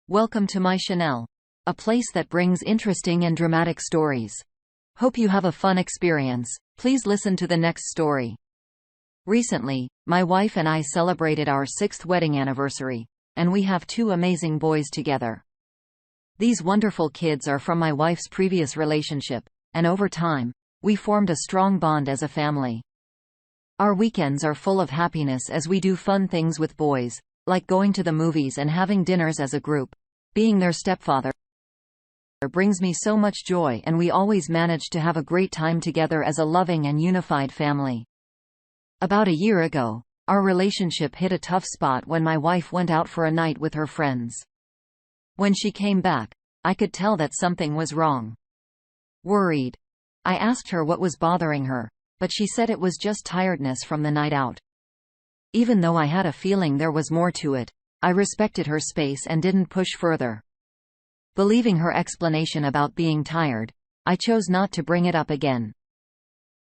Welcome to my channel, a place that brings interesting and dramatic stories. Hope you have a fun experience. Please listen to the next story. Recently, my wife and I celebrated our 6th wedding anniversary, and we have 2 amazing boys together. These wonderful kids are from my wife's previous relationship, and over time, we formed a strong bond as a family. Our weekends are full of happiness as we do fun things with boys, like going to the movies and having dinners as a group. Being their stepfather brings me so much joy, and we always manage to have a great time together as a loving and unified family. About a year ago, our relationship hit a tough spot when my wife went out for a night with her friends. When she came back, I could tell that something was wrong. Worried, I asked her what was bothering her, but she said it was just tiredness from the night out. Even though I had a feeling there was more to it, I respected her space and didn't push further. Believing her explanation about being tired, I chose not to bring it up again.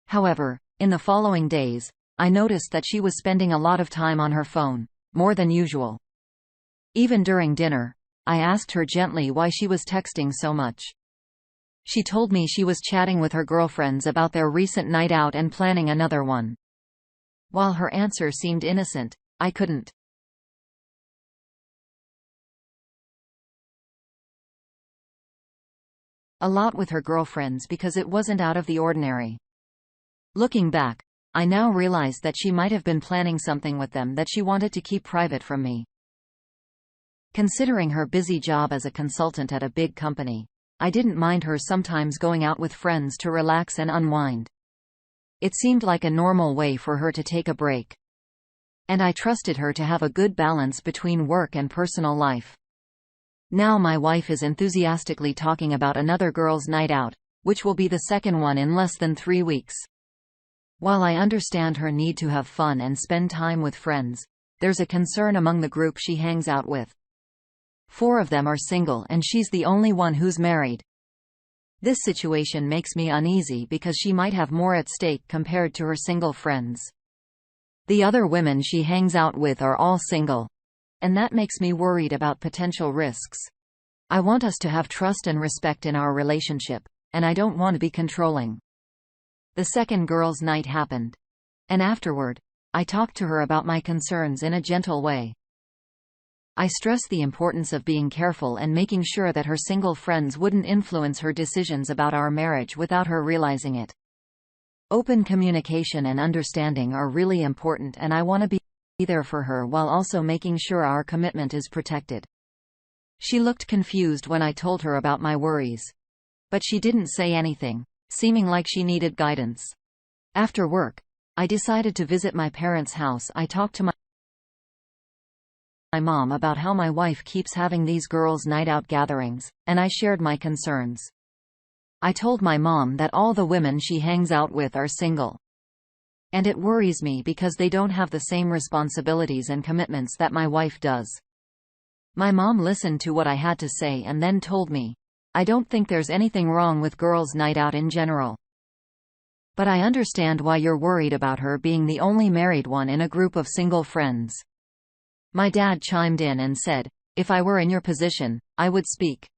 However, in the following days, I noticed that she was spending a lot of time on her phone, more than usual. Even during dinner, I asked her gently why she was texting so much. She told me she was chatting with her girlfriends about their recent night out and planning another one. While her answer seemed innocent, I couldn't a lot with her girlfriends because it wasn't out of the ordinary. Looking back, I now realize that she might have been planning something with them that she wanted to keep private from me. Considering her busy job as a consultant at a big company, I didn't mind her sometimes going out with friends to relax and unwind. It seemed like a normal way for her to take a break. And I trusted her to have a good balance between work and personal life. Now my wife is enthusiastically talking about another girls' night out, which will be the second one in less than 3 weeks. While I understand her need to have fun and spend time with friends, there's a concern among the group she hangs out with. 4 of them are single and she's the only one who's married. This situation makes me uneasy because she might have more at stake compared to her single friends. The other women she hangs out with are all single, and that makes me worried about potential risks. I want us to have trust and respect in our relationship, and I don't want to be controlling. The second girls' night happened, and afterward, I talked to her about my concerns in a gentle way. I stressed the importance of being careful and making sure that her single friends wouldn't influence her decisions about our marriage without her realizing it. Open communication and understanding are really important, and I want to be there for her while also making sure our commitment is protected. She looked confused when I told her about my worries. But she didn't say anything, seeming like she needed guidance. After work, I decided to visit my parents' house. I talked to my mom about how my wife keeps having these girls' night out gatherings, and I shared my concerns. I told my mom that all the women she hangs out with are single. And it worries me because they don't have the same responsibilities and commitments that my wife does. My mom listened to what I had to say and then told me, "I don't think there's anything wrong with girls' night out in general. But I understand why you're worried about her being the only married one in a group of single friends." My dad chimed in and said, "If I were in your position, I would speak.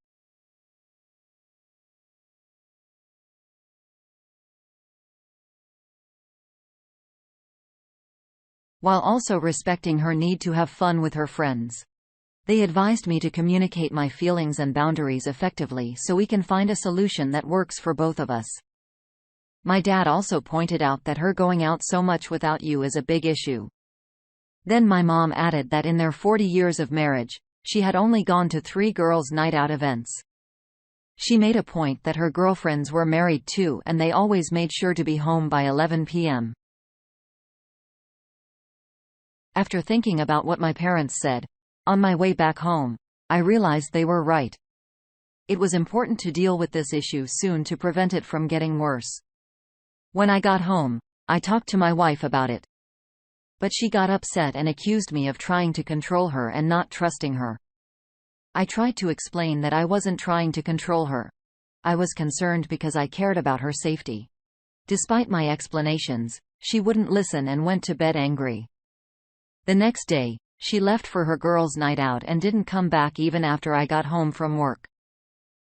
While also respecting her need to have fun with her friends. They advised me to communicate my feelings and boundaries effectively so we can find a solution that works for both of us." My dad also pointed out that her going out so much without you is a big issue. Then my mom added that in their 40 years of marriage, she had only gone to 3 girls' night out events. She made a point that her girlfriends were married too, and they always made sure to be home by 11 p.m. After thinking about what my parents said, on my way back home, I realized they were right. It was important to deal with this issue soon to prevent it from getting worse. When I got home, I talked to my wife about it. But she got upset and accused me of trying to control her and not trusting her. I tried to explain that I wasn't trying to control her. I was concerned because I cared about her safety. Despite my explanations, she wouldn't listen and went to bed angry. The next day, She left for her girls' night out and didn't come back even after I got home from work.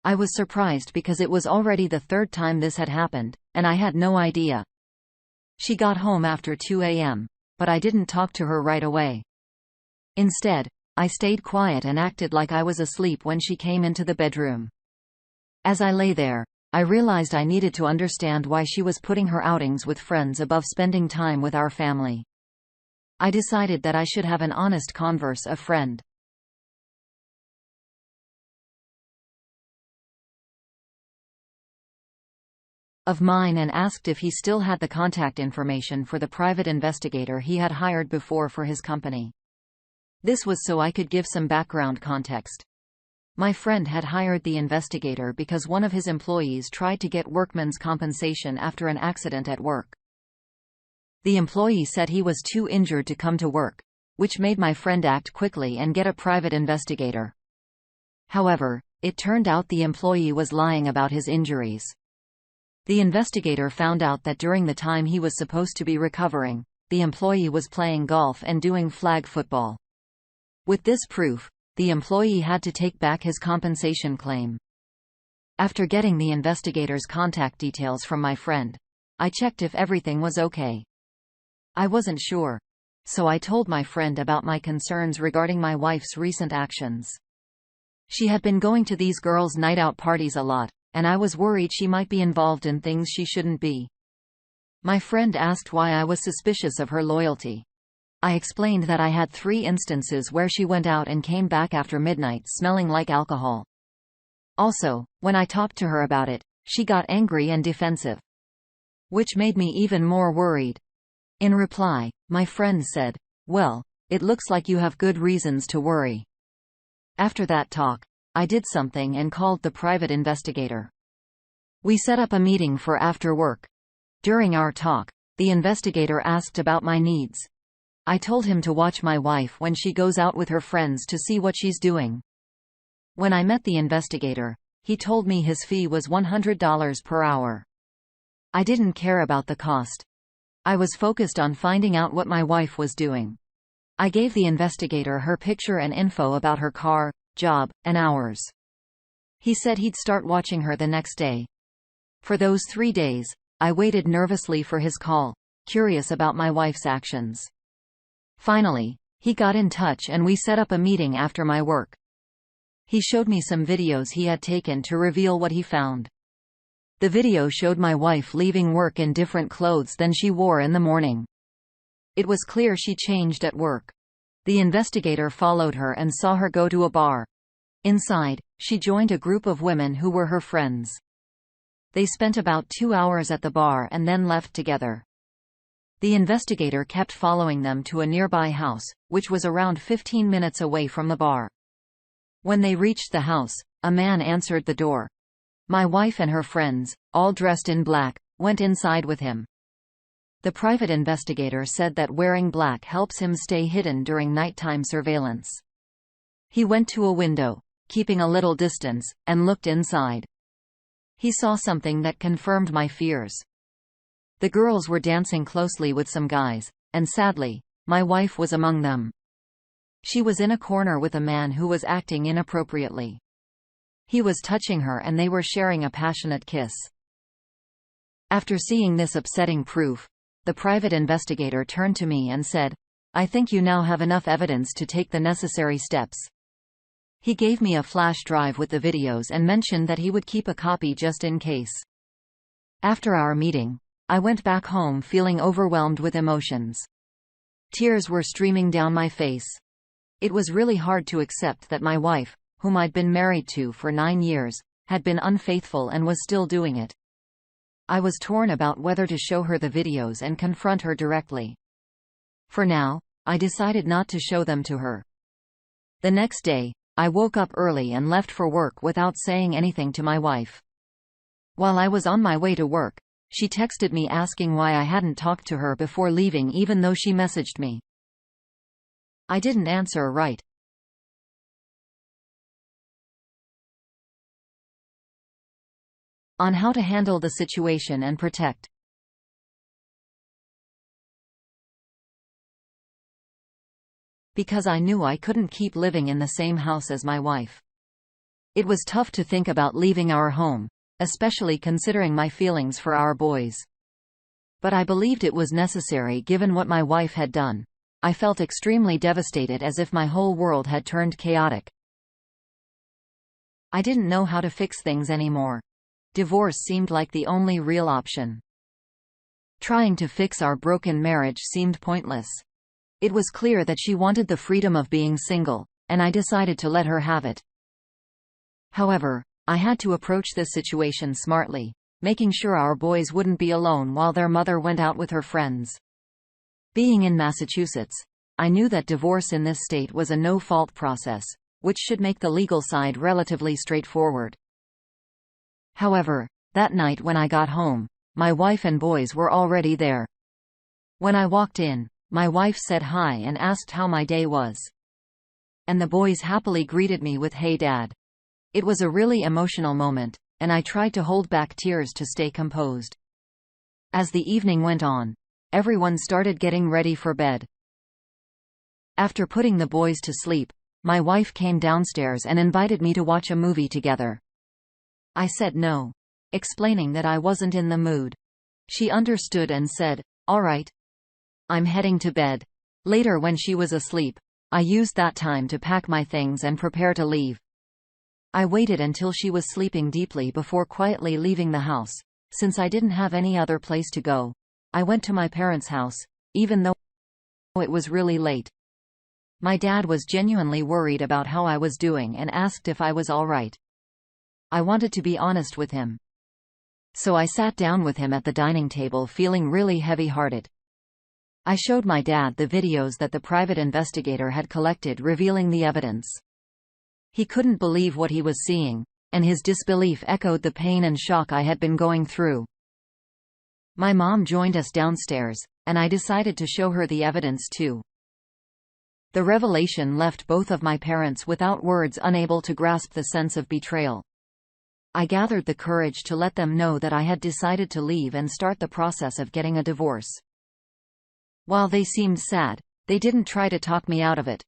I was surprised because it was already the third time this had happened, and I had no idea. She got home after 2 a.m., but I didn't talk to her right away. Instead, I stayed quiet and acted like I was asleep when she came into the bedroom. As I lay there, I realized I needed to understand why she was putting her outings with friends above spending time with our family. I decided that I should have an honest converse a friend of mine and asked if he still had the contact information for the private investigator he had hired before for his company. This was so I could give some background context. My friend had hired the investigator because one of his employees tried to get workman's compensation after an accident at work. The employee said he was too injured to come to work, which made my friend act quickly and get a private investigator. However, it turned out the employee was lying about his injuries. The investigator found out that during the time he was supposed to be recovering, the employee was playing golf and doing flag football. With this proof, the employee had to take back his compensation claim. After getting the investigator's contact details from my friend, I checked if everything was okay. I wasn't sure, so I told my friend about my concerns regarding my wife's recent actions. She had been going to these girls' night-out parties a lot, and I was worried she might be involved in things she shouldn't be. My friend asked why I was suspicious of her loyalty. I explained that I had 3 instances where she went out and came back after midnight smelling like alcohol. Also, when I talked to her about it, she got angry and defensive, which made me even more worried. In reply, my friend said, "Well, it looks like you have good reasons to worry." After that talk, I did something and called the private investigator. We set up a meeting for after work. During our talk, the investigator asked about my needs. I told him to watch my wife when she goes out with her friends to see what she's doing. When I met the investigator, he told me his fee was $100 per hour. I didn't care about the cost. I was focused on finding out what my wife was doing. I gave the investigator her picture and info about her car, job, and hours. He said he'd start watching her the next day. For those 3 days, I waited nervously for his call, curious about my wife's actions. Finally, he got in touch and we set up a meeting after my work. He showed me some videos he had taken to reveal what he found. The video showed my wife leaving work in different clothes than she wore in the morning. It was clear she changed at work. The investigator followed her and saw her go to a bar. Inside, she joined a group of women who were her friends. They spent about 2 hours at the bar and then left together. The investigator kept following them to a nearby house, which was around 15 minutes away from the bar. When they reached the house, a man answered the door. My wife and her friends, all dressed in black, went inside with him. The private investigator said that wearing black helps him stay hidden during nighttime surveillance. He went to a window, keeping a little distance, and looked inside. He saw something that confirmed my fears. The girls were dancing closely with some guys, and sadly, my wife was among them. She was in a corner with a man who was acting inappropriately. He was touching her and they were sharing a passionate kiss. After seeing this upsetting proof, the private investigator turned to me and said, "I think you now have enough evidence to take the necessary steps." He gave me a flash drive with the videos and mentioned that he would keep a copy just in case. After our meeting, I went back home feeling overwhelmed with emotions. Tears were streaming down my face. It was really hard to accept that my wife, whom I'd been married to for 9 years, had been unfaithful and was still doing it. I was torn about whether to show her the videos and confront her directly. For now, I decided not to show them to her. The next day, I woke up early and left for work without saying anything to my wife. While I was on my way to work, she texted me asking why I hadn't talked to her before leaving even though she messaged me. I didn't answer right. On how to handle the situation and protect because I knew I couldn't keep living in the same house as my wife. It was tough to think about leaving our home, especially considering my feelings for our boys. But I believed it was necessary given what my wife had done. I felt extremely devastated, as if my whole world had turned chaotic. I didn't know how to fix things anymore. Divorce seemed like the only real option. Trying to fix our broken marriage seemed pointless. It was clear that she wanted the freedom of being single, and I decided to let her have it. However, I had to approach this situation smartly, making sure our boys wouldn't be alone while their mother went out with her friends. Being in Massachusetts, I knew that divorce in this state was a no-fault process, which should make the legal side relatively straightforward. However, that night when I got home, my wife and boys were already there. When I walked in, my wife said hi and asked how my day was. And the boys happily greeted me with "Hey Dad." It was a really emotional moment, and I tried to hold back tears to stay composed. As the evening went on, everyone started getting ready for bed. After putting the boys to sleep, my wife came downstairs and invited me to watch a movie together. I said no, explaining that I wasn't in the mood. She understood and said, "All right. I'm heading to bed." Later, when she was asleep, I used that time to pack my things and prepare to leave. I waited until she was sleeping deeply before quietly leaving the house. Since I didn't have any other place to go, I went to my parents' house, even though it was really late. My dad was genuinely worried about how I was doing and asked if I was all right. I wanted to be honest with him. So I sat down with him at the dining table feeling really heavy-hearted. I showed my dad the videos that the private investigator had collected revealing the evidence. He couldn't believe what he was seeing, and his disbelief echoed the pain and shock I had been going through. My mom joined us downstairs, and I decided to show her the evidence too. The revelation left both of my parents without words, unable to grasp the sense of betrayal. I gathered the courage to let them know that I had decided to leave and start the process of getting a divorce. While they seemed sad, they didn't try to talk me out of it.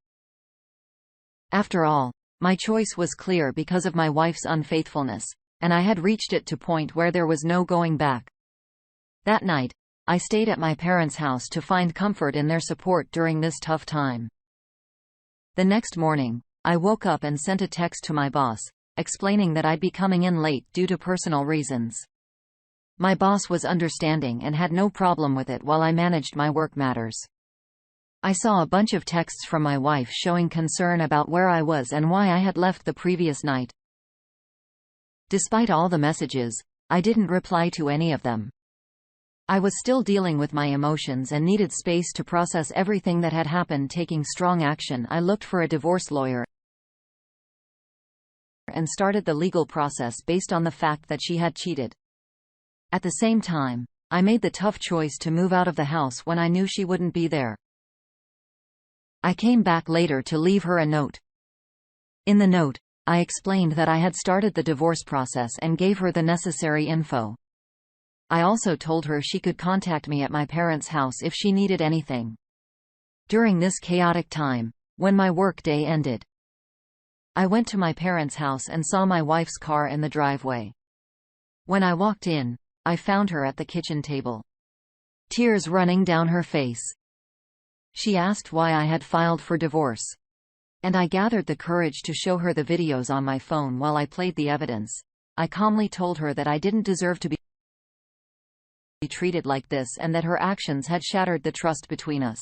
After all, my choice was clear because of my wife's unfaithfulness, and I had reached it to point where there was no going back. That night, I stayed at my parents' house to find comfort in their support during this tough time. The next morning, I woke up and sent a text to my boss, explaining that I'd be coming in late due to personal reasons. My boss was understanding and had no problem with it while I managed my work matters. I saw a bunch of texts from my wife showing concern about where I was and why I had left the previous night. Despite all the messages, I didn't reply to any of them. I was still dealing with my emotions and needed space to process everything that had happened. Taking strong action, I looked for a divorce lawyer and started the legal process based on the fact that she had cheated. At the same time, I made the tough choice to move out of the house when I knew she wouldn't be there. I came back later to leave her a note. In the note, I explained that I had started the divorce process and gave her the necessary info. I also told her she could contact me at my parents' house if she needed anything. During this chaotic time, when my work day ended, I went to my parents' house and saw my wife's car in the driveway. When I walked in, I found her at the kitchen table, tears running down her face. She asked why I had filed for divorce, and I gathered the courage to show her the videos on my phone while I played the evidence. I calmly told her that I didn't deserve to be treated like this and that her actions had shattered the trust between us.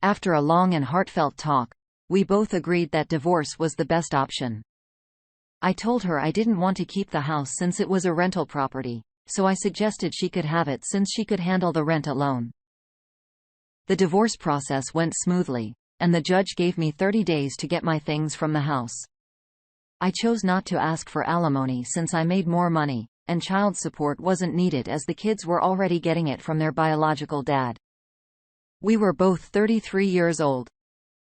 After a long and heartfelt talk, we both agreed that divorce was the best option. I told her I didn't want to keep the house since it was a rental property, so I suggested she could have it since she could handle the rent alone. The divorce process went smoothly, and the judge gave me 30 days to get my things from the house. I chose not to ask for alimony since I made more money, and child support wasn't needed as the kids were already getting it from their biological dad. We were both 33 years old,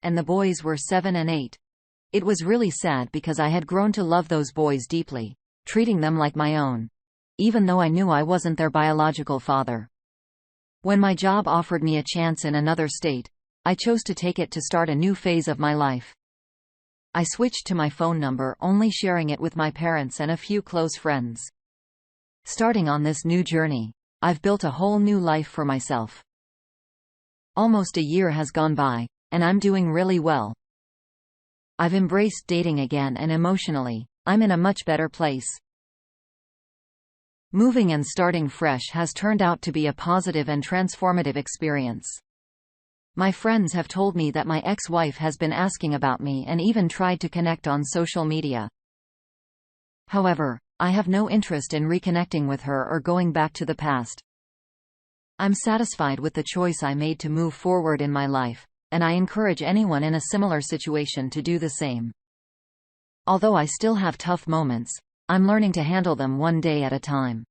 and the boys were 7 and 8. It was really sad because I had grown to love those boys deeply, treating them like my own, even though I knew I wasn't their biological father. When my job offered me a chance in another state, I chose to take it to start a new phase of my life. I switched to my phone number, only sharing it with my parents and a few close friends. Starting on this new journey, I've built a whole new life for myself. Almost a year has gone by, and I'm doing really well. I've embraced dating again, and emotionally, I'm in a much better place. Moving and starting fresh has turned out to be a positive and transformative experience. My friends have told me that my ex-wife has been asking about me and even tried to connect on social media. However, I have no interest in reconnecting with her or going back to the past. I'm satisfied with the choice I made to move forward in my life, and I encourage anyone in a similar situation to do the same. Although I still have tough moments, I'm learning to handle them one day at a time.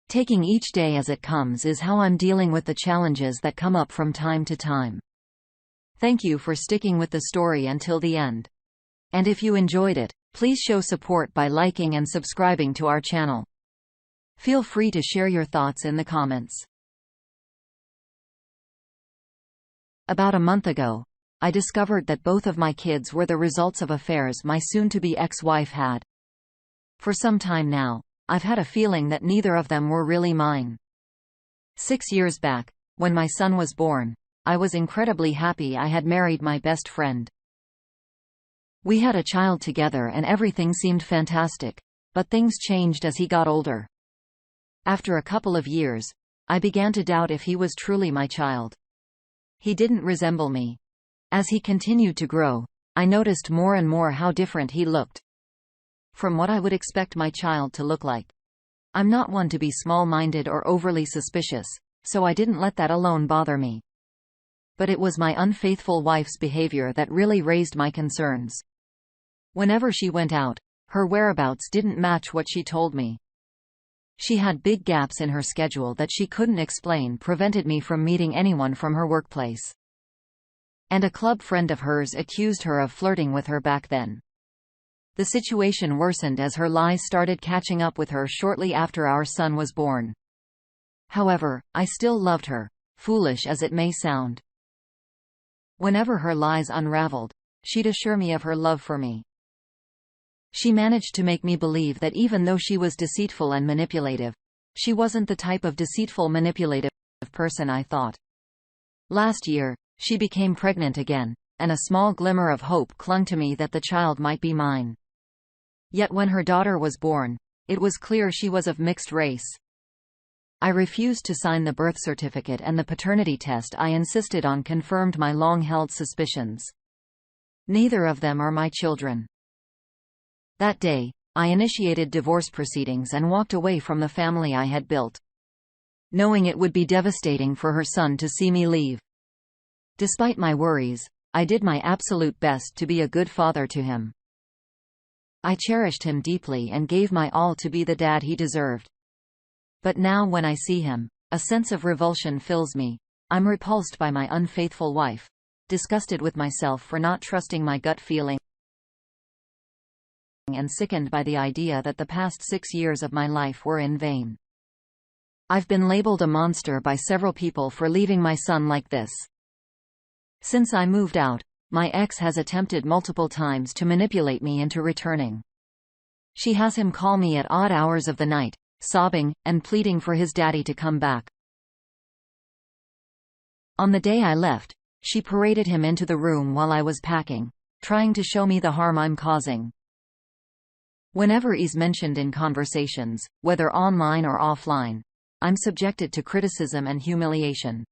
Taking each day as it comes is how I'm dealing with the challenges that come up from time to time. Thank you for sticking with the story until the end. And if you enjoyed it, please show support by liking and subscribing to our channel. Feel free to share your thoughts in the comments. About a month ago, I discovered that both of my kids were the results of affairs my soon-to-be ex-wife had. For some time now, I've had a feeling that neither of them were really mine. 6 years back, when my son was born, I was incredibly happy I had married my best friend. We had a child together and everything seemed fantastic, but things changed as he got older. After a couple of years, I began to doubt if he was truly my child. He didn't resemble me. As he continued to grow, I noticed more and more how different he looked from what I would expect my child to look like. I'm not one to be small-minded or overly suspicious, so I didn't let that alone bother me. But it was my unfaithful wife's behavior that really raised my concerns. Whenever she went out, her whereabouts didn't match what she told me. She had big gaps in her schedule that she couldn't explain, prevented me from meeting anyone from her workplace. And a club friend of hers accused her of flirting with her back then. The situation worsened as her lies started catching up with her shortly after our son was born. However, I still loved her, foolish as it may sound. Whenever her lies unraveled, she'd assure me of her love for me. She managed to make me believe that even though she was deceitful and manipulative, she wasn't the type of deceitful, manipulative person I thought. Last year, she became pregnant again, and a small glimmer of hope clung to me that the child might be mine. Yet when her daughter was born, it was clear she was of mixed race. I refused to sign the birth certificate, and the paternity test I insisted on confirmed my long-held suspicions. Neither of them are my children. That day, I initiated divorce proceedings and walked away from the family I had built, knowing it would be devastating for her son to see me leave. Despite my worries, I did my absolute best to be a good father to him. I cherished him deeply and gave my all to be the dad he deserved. But now when I see him, a sense of revulsion fills me. I'm repulsed by my unfaithful wife, disgusted with myself for not trusting my gut feeling, and sickened by the idea that the past 6 years of my life were in vain. I've been labeled a monster by several people for leaving my son like this. Since I moved out, my ex has attempted multiple times to manipulate me into returning. She has him call me at odd hours of the night, sobbing, and pleading for his daddy to come back. On the day I left, she paraded him into the room while I was packing, trying to show me the harm I'm causing. Whenever he's mentioned in conversations, whether online or offline, I'm subjected to criticism and humiliation.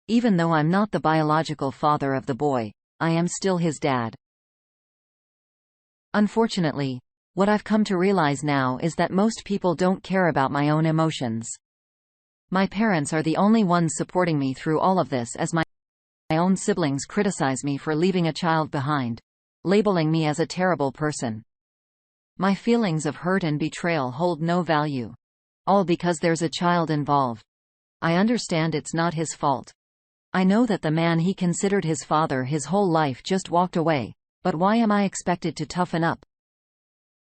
Even though I'm not the biological father of the boy, I am still his dad. Unfortunately, what I've come to realize now is that most people don't care about my own emotions. My parents are the only ones supporting me through all of this, as my own siblings criticize me for leaving a child behind, labeling me as a terrible person. My feelings of hurt and betrayal hold no value. All because there's a child involved. I understand it's not his fault. I know that the man he considered his father his whole life just walked away, but why am I expected to toughen up?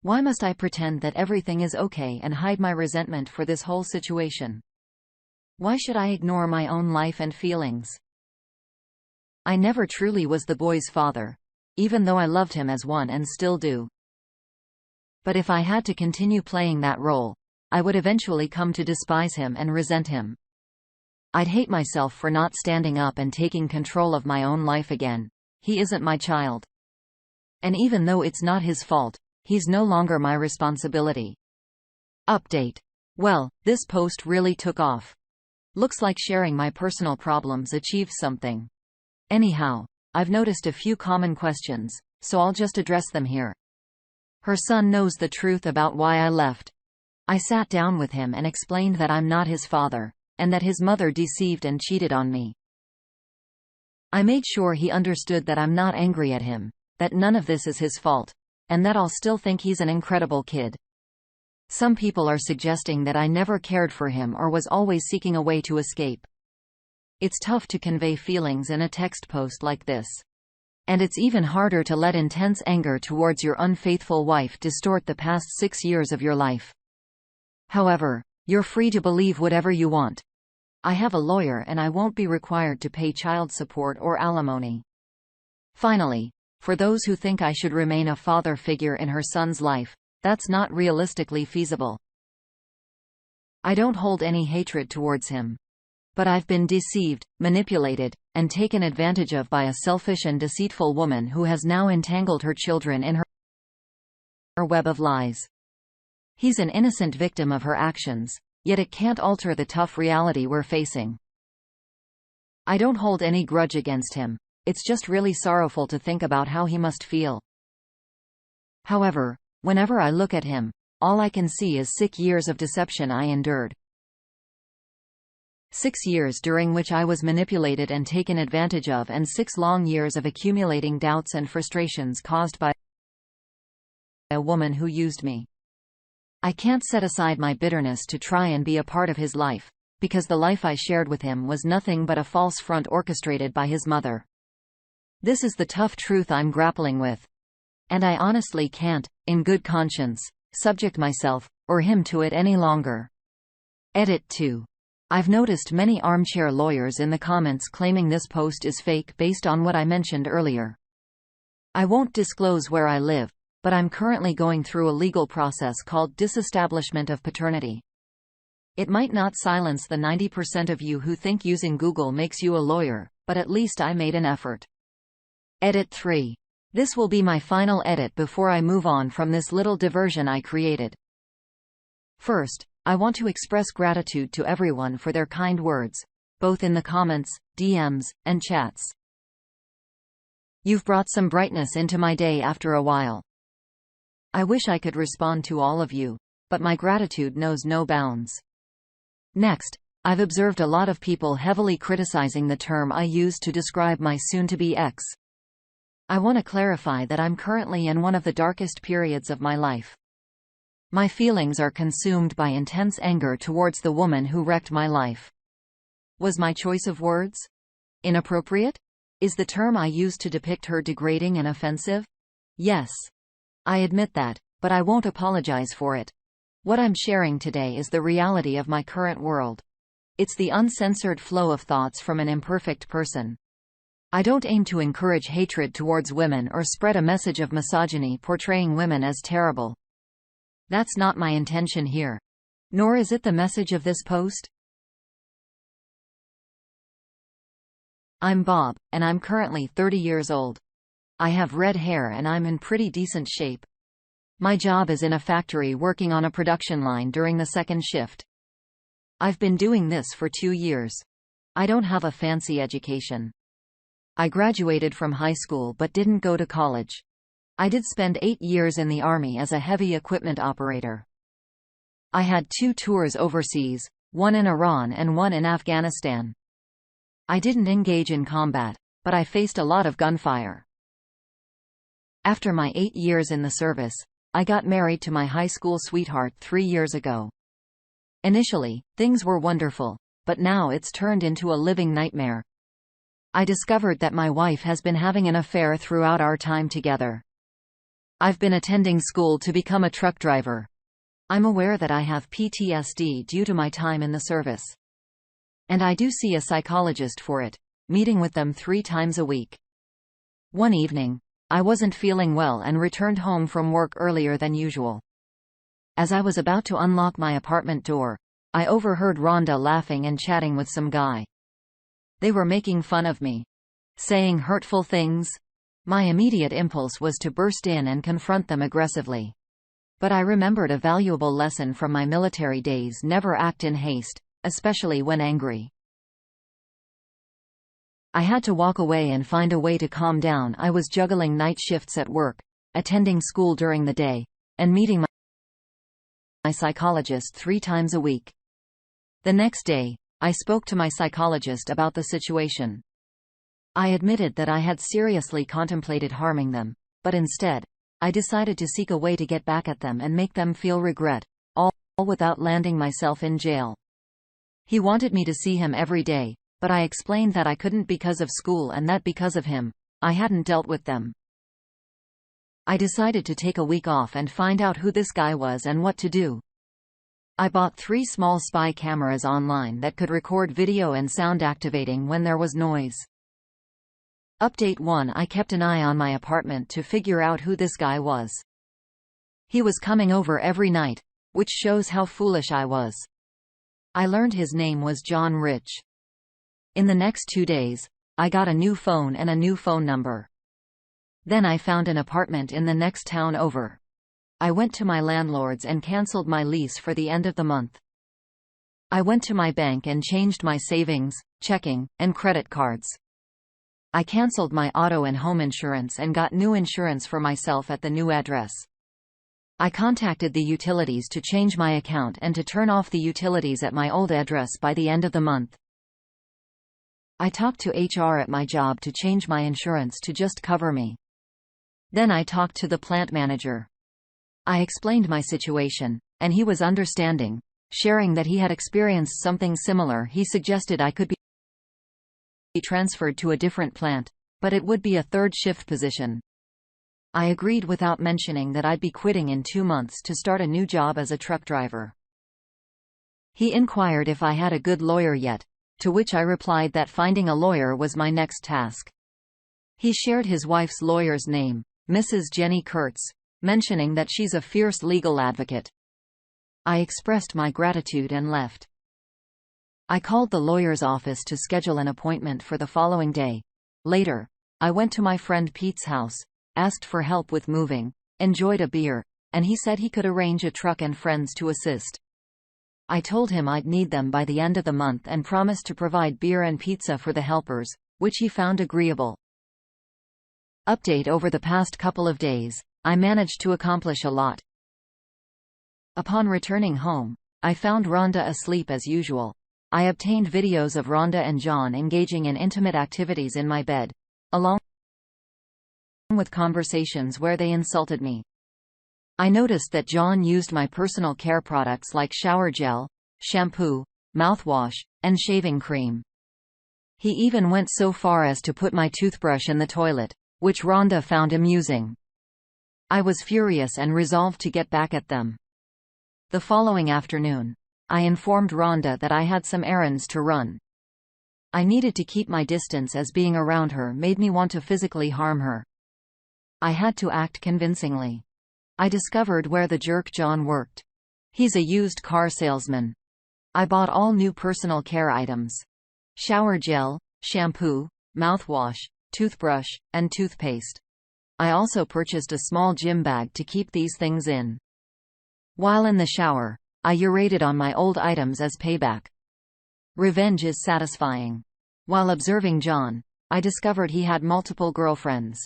Why must I pretend that everything is okay and hide my resentment for this whole situation? Why should I ignore my own life and feelings? I never truly was the boy's father, even though I loved him as one and still do. But if I had to continue playing that role, I would eventually come to despise him and resent him. I'd hate myself for not standing up and taking control of my own life again. He isn't my child. And even though it's not his fault, he's no longer my responsibility. Update. Well, this post really took off. Looks like sharing my personal problems achieves something. Anyhow, I've noticed a few common questions, so I'll just address them here. Her son knows the truth about why I left. I sat down with him and explained that I'm not his father, and that his mother deceived and cheated on me. I made sure he understood that I'm not angry at him, that none of this is his fault, and that I'll still think he's an incredible kid. Some people are suggesting that I never cared for him or was always seeking a way to escape. It's tough to convey feelings in a text post like this. And it's even harder to let intense anger towards your unfaithful wife distort the past 6 years of your life. However, you're free to believe whatever you want. I have a lawyer and I won't be required to pay child support or alimony. Finally, for those who think I should remain a father figure in her son's life, that's not realistically feasible. I don't hold any hatred towards him. But I've been deceived, manipulated, and taken advantage of by a selfish and deceitful woman who has now entangled her children in her web of lies. He's an innocent victim of her actions, yet it can't alter the tough reality we're facing. I don't hold any grudge against him. It's just really sorrowful to think about how he must feel. However, whenever I look at him, all I can see is 6 years of deception I endured. 6 years during which I was manipulated and taken advantage of, and 6 long years of accumulating doubts and frustrations caused by a woman who used me. I can't set aside my bitterness to try and be a part of his life, because the life I shared with him was nothing but a false front orchestrated by his mother. This is the tough truth I'm grappling with. And I honestly can't, in good conscience, subject myself, or him to it any longer. Edit 2. I've noticed many armchair lawyers in the comments claiming this post is fake based on what I mentioned earlier. I won't disclose where I live, but I'm currently going through a legal process called disestablishment of paternity. It might not silence the 90% of you who think using Google makes you a lawyer, but at least I made an effort. Edit 3. This will be my final edit before I move on from this little diversion I created. First, I want to express gratitude to everyone for their kind words, both in the comments, DMs, and chats. You've brought some brightness into my day after a while. I wish I could respond to all of you, but my gratitude knows no bounds. Next, I've observed a lot of people heavily criticizing the term I use to describe my soon-to-be ex. I want to clarify that I'm currently in one of the darkest periods of my life. My feelings are consumed by intense anger towards the woman who wrecked my life. Was my choice of words inappropriate? Is the term I used to depict her degrading and offensive? Yes. I admit that, but I won't apologize for it. What I'm sharing today is the reality of my current world. It's the uncensored flow of thoughts from an imperfect person. I don't aim to encourage hatred towards women or spread a message of misogyny portraying women as terrible. That's not my intention here. Nor is it the message of this post. I'm Bob, and I'm currently 30 years old. I have red hair and I'm in pretty decent shape. My job is in a factory working on a production line during the second shift. I've been doing this for 2 years. I don't have a fancy education. I graduated from high school but didn't go to college. I did spend 8 years in the Army as a heavy equipment operator. I had 2 tours overseas, one in Iran and one in Afghanistan. I didn't engage in combat, but I faced a lot of gunfire. After my 8 years in the service, I got married to my high school sweetheart 3 years ago. Initially, things were wonderful, but now it's turned into a living nightmare. I discovered that my wife has been having an affair throughout our time together. I've been attending school to become a truck driver. I'm aware that I have PTSD due to my time in the service. And I do see a psychologist for it. meeting with them 3 times a week. One evening, I wasn't feeling well and returned home from work earlier than usual. As I was about to unlock my apartment door, I overheard Rhonda laughing and chatting with some guy. They were making fun of me, saying hurtful things. My immediate impulse was to burst in and confront them aggressively. But I remembered a valuable lesson from my military days: never act in haste, especially when angry. I had to walk away and find a way to calm down. I was juggling night shifts at work, attending school during the day, and meeting my psychologist 3 times a week. The next day, I spoke to my psychologist about the situation. I admitted that I had seriously contemplated harming them, but instead, I decided to seek a way to get back at them and make them feel regret, all without landing myself in jail. He wanted me to see him every day, but I explained that I couldn't because of school and that because of him, I hadn't dealt with them. I decided to take a week off and find out who this guy was and what to do. I bought 3 small spy cameras online that could record video and sound activating when there was noise. Update 1: I kept an eye on my apartment to figure out who this guy was. He was coming over every night, which shows how foolish I was. I learned his name was John Rich. In the next 2 days, I got a new phone and a new phone number. Then I found an apartment in the next town over. I went to my landlords and cancelled my lease for the end of the month. I went to my bank and changed my savings, checking, and credit cards. I cancelled my auto and home insurance and got new insurance for myself at the new address. I contacted the utilities to change my account and to turn off the utilities at my old address by the end of the month. I talked to HR at my job to change my insurance to just cover me. Then I talked to the plant manager. I explained my situation, and he was understanding, sharing that he had experienced something similar. He suggested I could be transferred to a different plant, but it would be a 3rd shift position. I agreed without mentioning that I'd be quitting in 2 months to start a new job as a truck driver. He inquired if I had a good lawyer yet, to which I replied that finding a lawyer was my next task. He shared his wife's lawyer's name, Mrs. Jenny Kurtz, mentioning that she's a fierce legal advocate. I expressed my gratitude and left. I called the lawyer's office to schedule an appointment for the following day. Later, I went to my friend Pete's house, asked for help with moving, enjoyed a beer, and he said he could arrange a truck and friends to assist. I told him I'd need them by the end of the month and promised to provide beer and pizza for the helpers, which he found agreeable. Update: over the past couple of days, I managed to accomplish a lot. Upon returning home, I found Rhonda asleep as usual. I obtained videos of Rhonda and John engaging in intimate activities in my bed, along with conversations where they insulted me. I noticed that John used my personal care products like shower gel, shampoo, mouthwash, and shaving cream. He even went so far as to put my toothbrush in the toilet, which Rhonda found amusing. I was furious and resolved to get back at them. The following afternoon, I informed Rhonda that I had some errands to run. I needed to keep my distance as being around her made me want to physically harm her. I had to act convincingly. I discovered where the jerk John worked. He's a used car salesman. I bought all new personal care items: shower gel, shampoo, mouthwash, toothbrush, and toothpaste. I also purchased a small gym bag to keep these things in. While in the shower, I urinated on my old items as payback. Revenge is satisfying. While observing John, I discovered he had multiple girlfriends.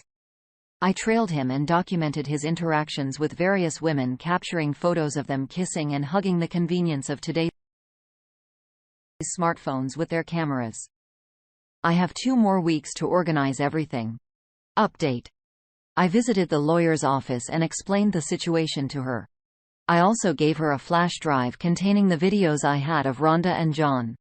I trailed him and documented his interactions with various women, capturing photos of them kissing and hugging. The convenience of today's smartphones with their cameras. I have 2 more weeks to organize everything. Update: I visited the lawyer's office and explained the situation to her. I also gave her a flash drive containing the videos I had of Rhonda and John.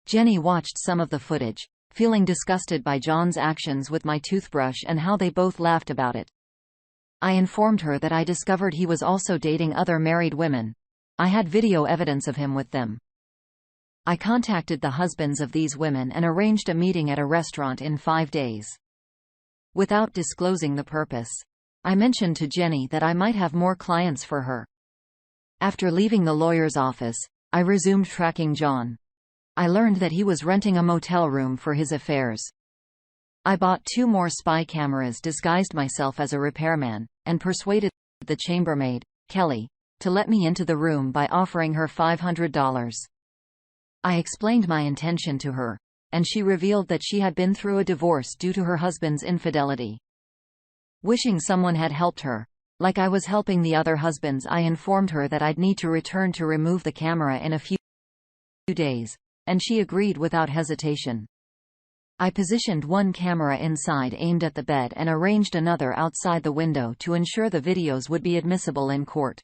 Jenny watched some of the footage, feeling disgusted by John's actions with my toothbrush and how they both laughed about it. I informed her that I discovered he was also dating other married women. I had video evidence of him with them. I contacted the husbands of these women and arranged a meeting at a restaurant in 5 days. Without disclosing the purpose, I mentioned to Jenny that I might have more clients for her. After leaving the lawyer's office, I resumed tracking John. I learned that he was renting a motel room for his affairs. I bought 2 more spy cameras, disguised myself as a repairman, and persuaded the chambermaid, Kelly, to let me into the room by offering her $500. I explained my intention to her, and she revealed that she had been through a divorce due to her husband's infidelity. Wishing someone had helped her, like I was helping the other husbands, I informed her that I'd need to return to remove the camera in a few days, and she agreed without hesitation. I positioned one camera inside aimed at the bed and arranged another outside the window to ensure the videos would be admissible in court.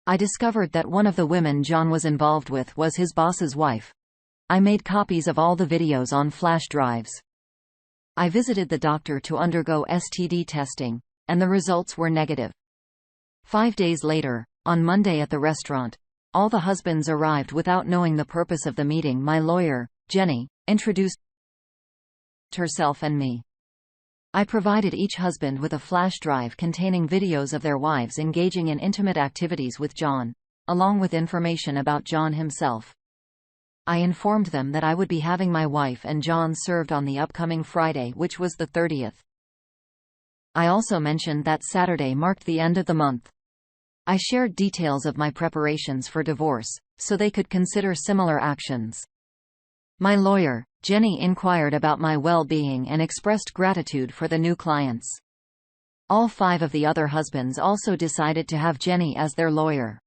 I discovered that one of the women John was involved with was his boss's wife. I made copies of all the videos on flash drives. I visited the doctor to undergo STD testing, and the results were negative. 5 days later, on Monday at the restaurant, all the husbands arrived without knowing the purpose of the meeting. My lawyer, Jenny, introduced herself and me. I provided each husband with a flash drive containing videos of their wives engaging in intimate activities with John, along with information about John himself. I informed them that I would be having my wife and John served on the upcoming Friday, which was the 30th. I also mentioned that Saturday marked the end of the month. I shared details of my preparations for divorce, so they could consider similar actions. My lawyer, Jenny, inquired about my well-being and expressed gratitude for the new clients. All 5 of the other husbands also decided to have Jenny as their lawyer.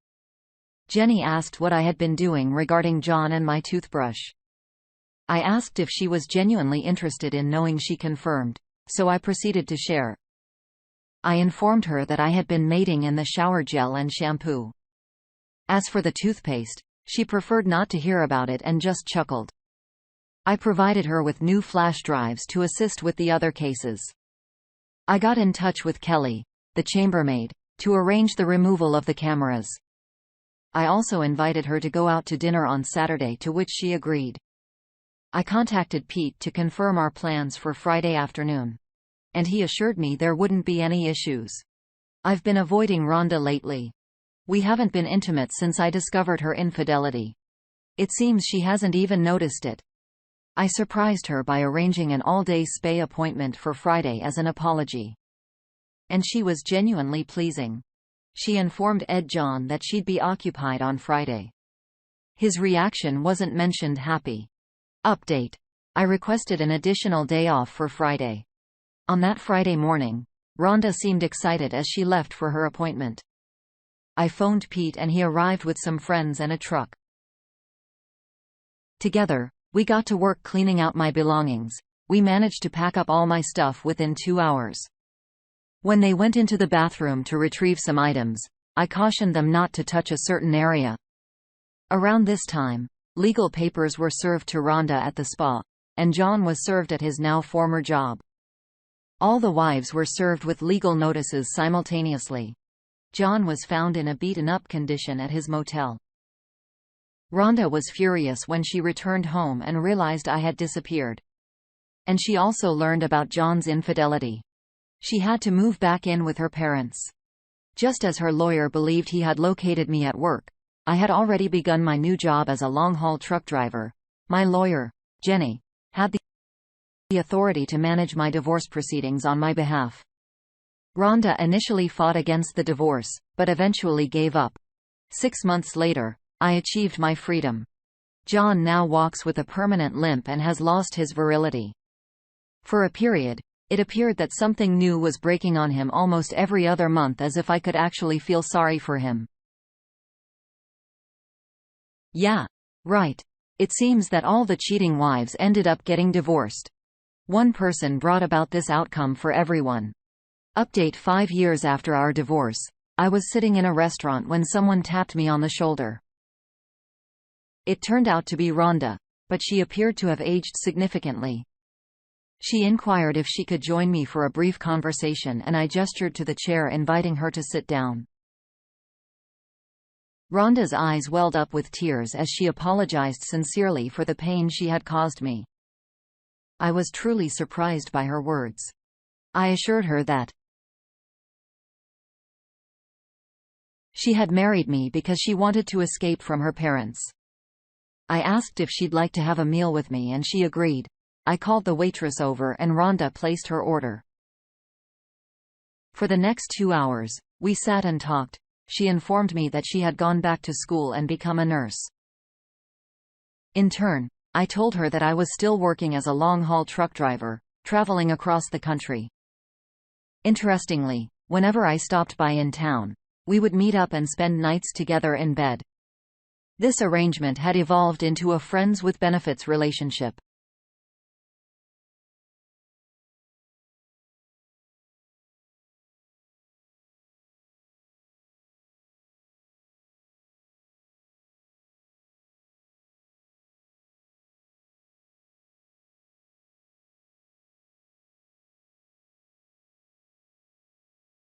Jenny asked what I had been doing regarding John and my toothbrush. I asked if she was genuinely interested in knowing. She confirmed, so I proceeded to share. I informed her that I had been mating in the shower gel and shampoo. As for the toothpaste, she preferred not to hear about it and just chuckled. I provided her with new flash drives to assist with the other cases. I got in touch with Kelly, the chambermaid, to arrange the removal of the cameras. I also invited her to go out to dinner on Saturday, to which she agreed. I contacted Pete to confirm our plans for Friday afternoon, and he assured me there wouldn't be any issues. I've been avoiding Rhonda lately. We haven't been intimate since I discovered her infidelity. It seems she hasn't even noticed it. I surprised her by arranging an all-day spa appointment for Friday as an apology. And she was genuinely pleasing. She informed John that she'd be occupied on Friday. His reaction wasn't mentioned happy. Update. I requested an additional day off for Friday. On that Friday morning, Rhonda seemed excited as she left for her appointment. I phoned Pete and he arrived with some friends and a truck. Together, we got to work cleaning out my belongings. We managed to pack up all my stuff within 2 hours. When they went into the bathroom to retrieve some items, I cautioned them not to touch a certain area. Around this time, legal papers were served to Rhonda at the spa, and John was served at his now former job. All the wives were served with legal notices simultaneously. John was found in a beaten-up condition at his motel. Rhonda was furious when she returned home and realized I had disappeared. And she also learned about John's infidelity. She had to move back in with her parents. Just as her lawyer believed he had located me at work, I had already begun my new job as a long-haul truck driver. My lawyer, Jenny, had the authority to manage my divorce proceedings on my behalf. Rhonda initially fought against the divorce, but eventually gave up. 6 months later, I achieved my freedom. John now walks with a permanent limp and has lost his virility. For a period, it appeared that something new was breaking on him almost every other month, as if I could actually feel sorry for him. Yeah, right. It seems that all the cheating wives ended up getting divorced. One person brought about this outcome for everyone. Update. 5 years after our divorce, I was sitting in a restaurant when someone tapped me on the shoulder. It turned out to be Rhonda, but she appeared to have aged significantly. She inquired if she could join me for a brief conversation, and I gestured to the chair inviting her to sit down. Rhonda's eyes welled up with tears as she apologized sincerely for the pain she had caused me. I was truly surprised by her words. I assured her that she had married me because she wanted to escape from her parents. I asked if she'd like to have a meal with me and she agreed. I called the waitress over and Rhonda placed her order. For the next 2 hours, we sat and talked. She informed me that she had gone back to school and become a nurse. In turn, I told her that I was still working as a long-haul truck driver, traveling across the country. Interestingly, whenever I stopped by in town, we would meet up and spend nights together in bed. This arrangement had evolved into a friends with benefits relationship.